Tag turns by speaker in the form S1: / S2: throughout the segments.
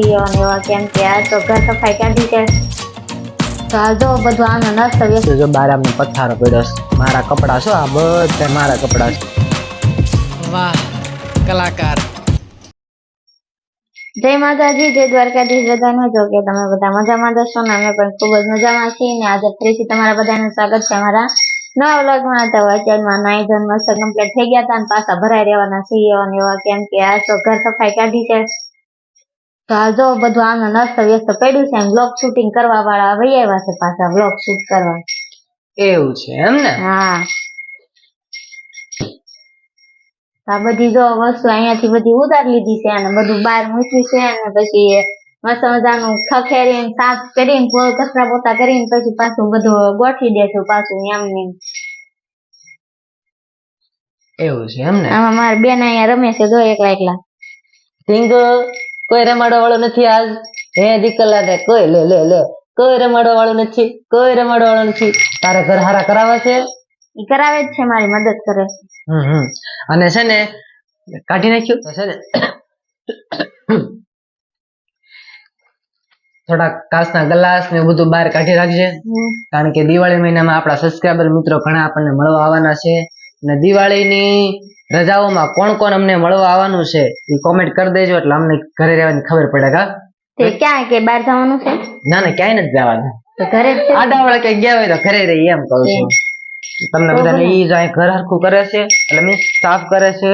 S1: છીએ અને એવા કેમ કે આ તો ઘર સફાઈ કાઢી છે તો આ જો બધું આનો નસ્ત વ્યસ્ત
S2: જો બારામાં પથ્થારો પડ્યો છે. મારા કપડા છો આ બધા મારા કપડા છે.
S3: વાહ કલાકાર.
S1: જય માતાજી, જય દ્વારકાધીશ. બધાને જો કે તમે બધા મજામાં જશો ને અમે પણ ખૂબ જ મજામાં છીએ ને આજે ફરીથી તમારા બધાનું સ્વાગત છે અમારા નવા વ્લોગમાં. તો અત્યારમાં નાઈ ધોઈને મસ્ત કમ્પ્લીટ થઈ ગયા હતા અને પાછા ભરાઈ રહેવાના છીએ અને એવા કેમ કે આ તો ઘર સફાઈ કાઢી છે તો આ જો બધું આનો નસ્ત વ્યસ્ત પડ્યું છે. વ્લોગ શૂટિંગ કરવા વાળા વહી આવ્યા છે પાછા વ્લોગ શૂટ કરવા.
S2: એવું છે એમ ને?
S1: હા, આ બધી જો વસ્તુ અહીંયાથી બધી ઉતારી લીધી છે અને બધું બહાર મૂક્યું છે અને પછી મસ્ત મજાનું ખખેરીને સાફ કરીને કચરા પોતા કરીને પછી પાછું બધું ગોઠવી દેશું પાછું એમને.
S2: એવું છે એમ ને?
S1: આમાં મારા બેન અહીંયા રમે છે જો એકલા એકલા.
S2: સિંગ કોઈ રમાડવા વાળો નથી આજ. હે દીકલા દે કોઈ લે લે લે કોઈ રમાડવા વાળું નથી, કોઈ રમાડવા વાળું નથી. તારે ઘર હારા કરાવે છે?
S1: ઈ કરાવે જ છે, મારી મદદ કરે છે.
S2: અને છે ને કાઢી નાખ્યું તો છે ને થોડા કાચના ગ્લાસ ને બધું બહાર કાઢી રાખજે. કારણ કે દિવાળી મહિનામાં આપણા સબસ્ક્રાઇબર મિત્રો ઘણા આપણને મળવા આવવાના છે અને દિવાળીની રજાઓમાં કોણ કોણ અમને મળવા આવવાનું છે એ કોમેન્ટ કરી દેજો એટલે અમને ઘરે રહેવાની ખબર પડે. કા
S1: તે ક્યાં કે બહાર જવાનું છે?
S2: ના ના ક્યાંય નથી જવાનું,
S1: તો ઘરે જ છે.
S2: આડાવાળા ક્યાંય ગયા હોય તો ઘરે રહી એમ કહું છું. તમને બધાને ઈ જ અહીં ઘર હરખું કરે છે એટલે મીન્સ સાફ કરે છે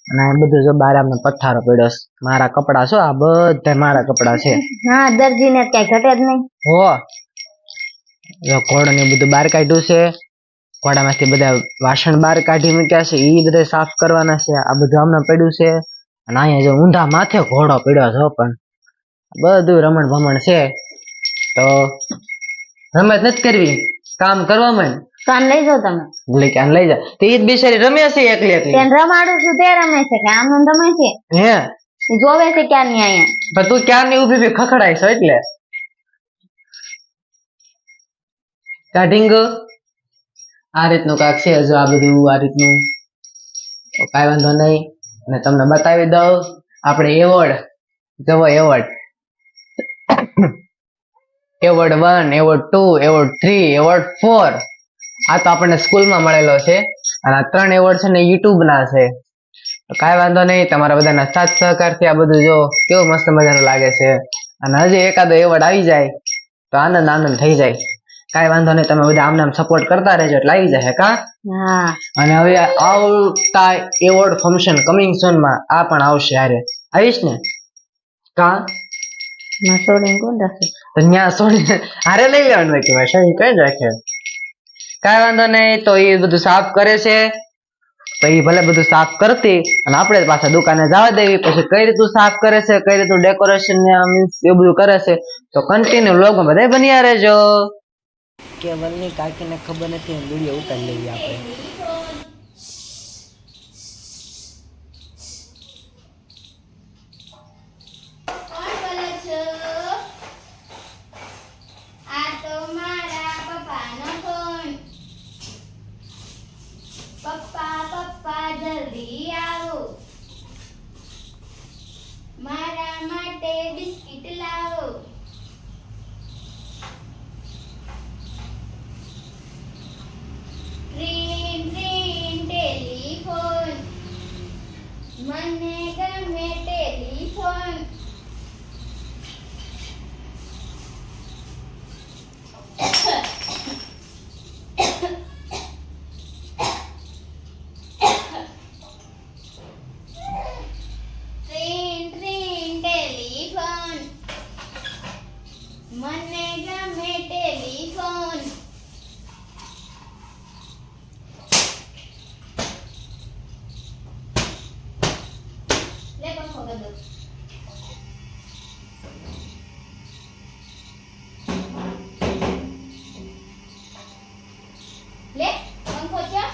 S2: અને આ બધું જો બારામાં પથ્થારો પડ્યો છે. મારા કપડા છો આ બધા મારા કપડા છે.
S1: હા, દરજીને કઈ ઘટે જ નહીં.
S2: હો જો ઘોડો ને બધું બહાર કાઢ્યું છે. ઘોડામાંથી બધા વાસણ બહાર કાઢી મૂક્યા છે, એ બધા સાફ કરવાના છે. આ બધું હમણાં પડ્યું છે અને અહીંયા જો ઊંધા માથે ઘોડો પડ્યો છે પણ બધું રમણ ભમણ છે. તો રમત નથી કરવી, કામ કરવા માંડ.
S1: કાન લઈ જાઓ તમે.
S2: એટલે કે લઈ જા તે ઈ જ બિચારી રમે છે એકલી એકલી.
S1: તેને રમાડું છું તે રમે છે કે આમ રમે છે?
S2: હે
S1: જોવે છે ક્યારની અહીંયા.
S2: પણ તું ક્યારની ઊભી ઊભી ખખડાય છો એટલે કાઢીંગ આ રીતનું કાક છે. જો આ બધું આ રીતનું કાંઈ વાંધો નહીં અને તમને બતાવી દઉં આપણે એવોર્ડ. જવો award, award 1, award 2, award 3, award 4 આ તો આપણને સ્કૂલમાં મળેલો છે અને આ 3 એવોર્ડ છે ને યુટ્યુબ ના છે. તો કાંઈ વાંધો નહીં, તમારા બધાના સાથ સહકારથી આ બધું જો કેવું મસ્ત મજાનું લાગે છે અને હજી એકાદો એવોર્ડ આવી જાય તો આનંદ આનંદ થઈ જાય. કાંઈ વાંધો નહીં, તમે બધા આમને આમ સપોર્ટ કરતા રહેજો એટલે આવી જાય. કા અને હવે આવતા એવોર્ડ ફંક્શન કમિંગ સૂન માં આ પણ આવશે. હારે આવીશ ને? કા
S1: છોડીને કોણ રાખે?
S2: તો ત્યાં છોડીને હારે લઈ લેવાનું હોય કે ભાઈ કઈ જ રાખે. કાંઈ વાંધો નહીં, તો એ બધું સાફ કરે છે તો એ ભલે બધું સાફ કરતી અને આપણે પાછા દુકાને જવા દેવી. પછી કઈ રીતનું સાફ કરે છે, કઈ રીતનું ડેકોરેશન મીન્સ એ બધું કરે છે તો કન્ટિન્યુ વ્લોગમાં બધા બન્યા રહેજો. કેવલની કાકીને ખબર નથી વિડીયો ઉતારી લઈએ આપણે.
S4: પપ્પા જલ્દી આવો, મારા માટે બિસ્કિટ લાવો. ટ્રીન ટ્રીન ટેલિફોન, મને ગમે ટેલિફોન. મને ગમે ટેલિફોન. લે પંખો ગદો. લે પંખો છે.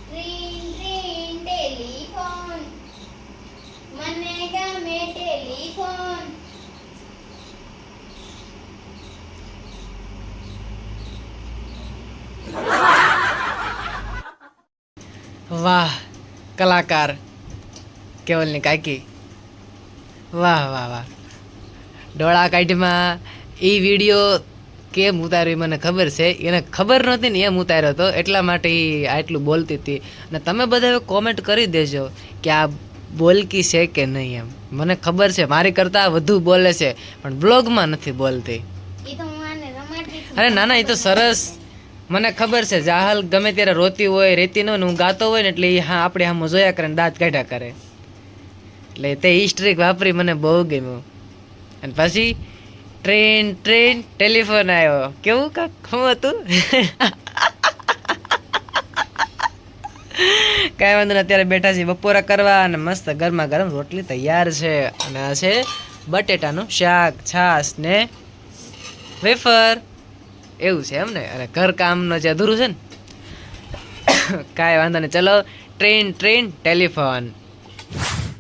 S4: ટ્રીન ટ્રીન ટેલિફોન, મને ગમે ટેલિફોન.
S3: વાહ કલાકાર. કેવલની કાકી વાહ વાહ વાહ ડોળા કાઢમાં એ વિડીયો કેમ ઉતાર્યો મને ખબર છે એને ખબર નહોતી ને એમ ઉતાર્યો હતો એટલા માટે એ આટલું બોલતી હતી અને તમે બધા કોમેન્ટ કરી દેજો કે આ બોલકી છે કે નહીં એમ મને ખબર છે મારી કરતાં વધુ બોલે છે પણ બ્લોગમાં નથી બોલતી
S4: ઈ તો હું આને રમાડતી હતી.
S3: અરે ના ના એ તો સરસ મને ખબર છે જાહલ ગમે ત્યારે રોતી હોય રેતી ન હોય ને હું ગાતો હોય ને એટલે એ હા આપણે આમ જોયા કરે ને દાંત કાઢ્યા કરે એટલે તે હિસ્ટ્રીક વાપરી મને બહુ ગમ્યું અને પછી ટ્રેન ટેલિફોન આવ્યો કેવું કાક શું હતું કાંઈ વાંધો નહીં અત્યારે બેઠા છીએ બપોરા કરવા અને મસ્ત ગરમા ગરમ રોટલી તૈયાર છે અને આ છે બટેટાનું શાક છાશ ને વેફર એવું છે એમ ને અને ઘર કામનો જે અધૂરું છે ને કાંઈ વાંધો નહીં ચલો ટ્રેન ટેલિફોન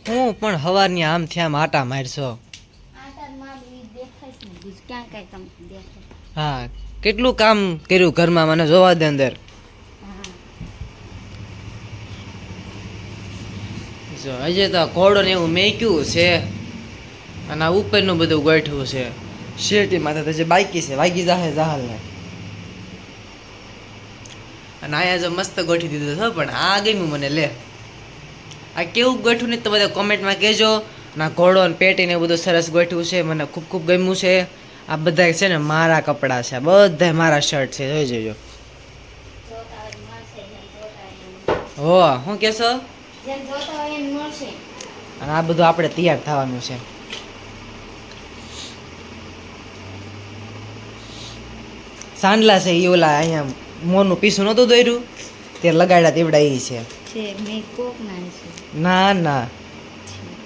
S3: હું પણ હવારની આમથી આમ આટા મારશો
S4: આ તાર માં બી દેખાય છે ને બીજું ક્યાં કાંઈ તમને દેખાય.
S3: હા કેટલું કામ કર્યું ઘરમાં મને જોવા દે અંદર જો હજી તો ઘોડો ને એવું મેક્યું છે અને આ ઉપરનું બધું ગોઠવું છે શેરટી માથે તો જે બાકી છે વાગી જાહે જાહલને અને અહીંયા જો મસ્ત ગોઠવી દીધું છે પણ આ ગમ્યું મને લે આ કેવું ગોઠવું ને તો બધા કોમેન્ટમાં કહેજો ના ઘોડો ને પેટી ને એવું બધું સરસ ગોઠવું છે મને ખૂબ ખૂબ ગમ્યું છે આ બધા છે ને મારા કપડાં છે બધા મારા શર્ટ છે જોઈ જોજો
S4: જોતા હોય ને મળશે જેમ જોતા હોય એમ.
S3: હો શું કહેશો
S4: જેમ જોતા હોય એમ મળશે.
S3: અને આ બધું આપણે તૈયાર થવાનું છે સાંડલા છે એ ઓલા અહીંયા મોનું પીસું નહોતું દોર્યું તે લગાડ્યા તેવડા એ છે
S4: છે મેં કોક ના છે
S3: ના ના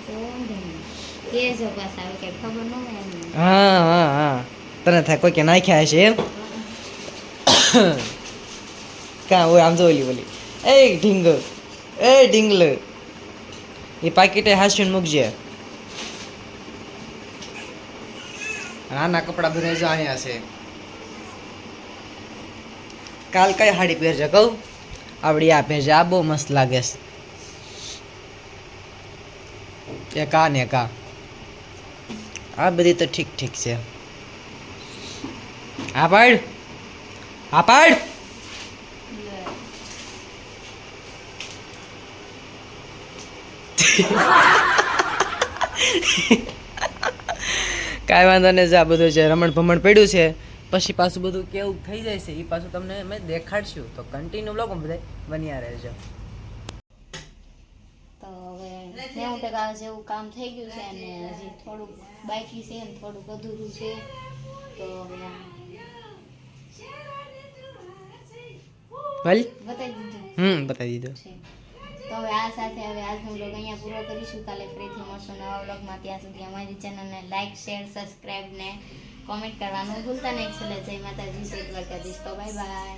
S4: તો કે જો પાસ આવે કે ખબર ન હોય એમને.
S3: હા હા હા તને થાય કોઈ કે નાખ્યા હશે એમ કાં હોય આમ જો ઓલી એ ઢીંગલ એ પાકીટે હાસ્યું મૂકજે આના કપડા બધા જો અહીંયા છે કાલ કઈ સાડી પહેરજે કહું આવડી આ પહેરજે આ બહુ મસ્ત લાગે છે એક આ ને એક આ આ બધી તો ઠીક છે આ પાડ કાંઈ વાંધો નહીં આ બધું છે રમણ ભમણ પડ્યું છે પછી પાછું બધું કેવું થઈ જાય છે એ પાછું તમને મેં દેખાડશું તો કન્ટિન્યુ બ્લોગ બધા બન્યા રહેજો
S4: તો હવે 90% જેવું કામ થઈ ગયું છે અને હજી થોડુંક બાકી છે અને થોડુંક અધૂરું છે તો હવે
S3: ભલે
S4: બતાવી દીધું
S3: બતાવી દીધો
S4: છે. તો હવે આ સાથે હવે આજનો બ્લોગ અહીંયા પૂરો કરીશું. કાલે ફરીથી મળશું નવા બ્લોગમાં. ત્યાં સુધી અમારી ચેનલને લાઈક શેર સબસ્ક્રાઈબ ને કોમેન્ટ કરવાનું ભૂલતા નહીં. છેલ્લે જય માતાજી જય દ્વારકાધીશ. તો બાય બાય.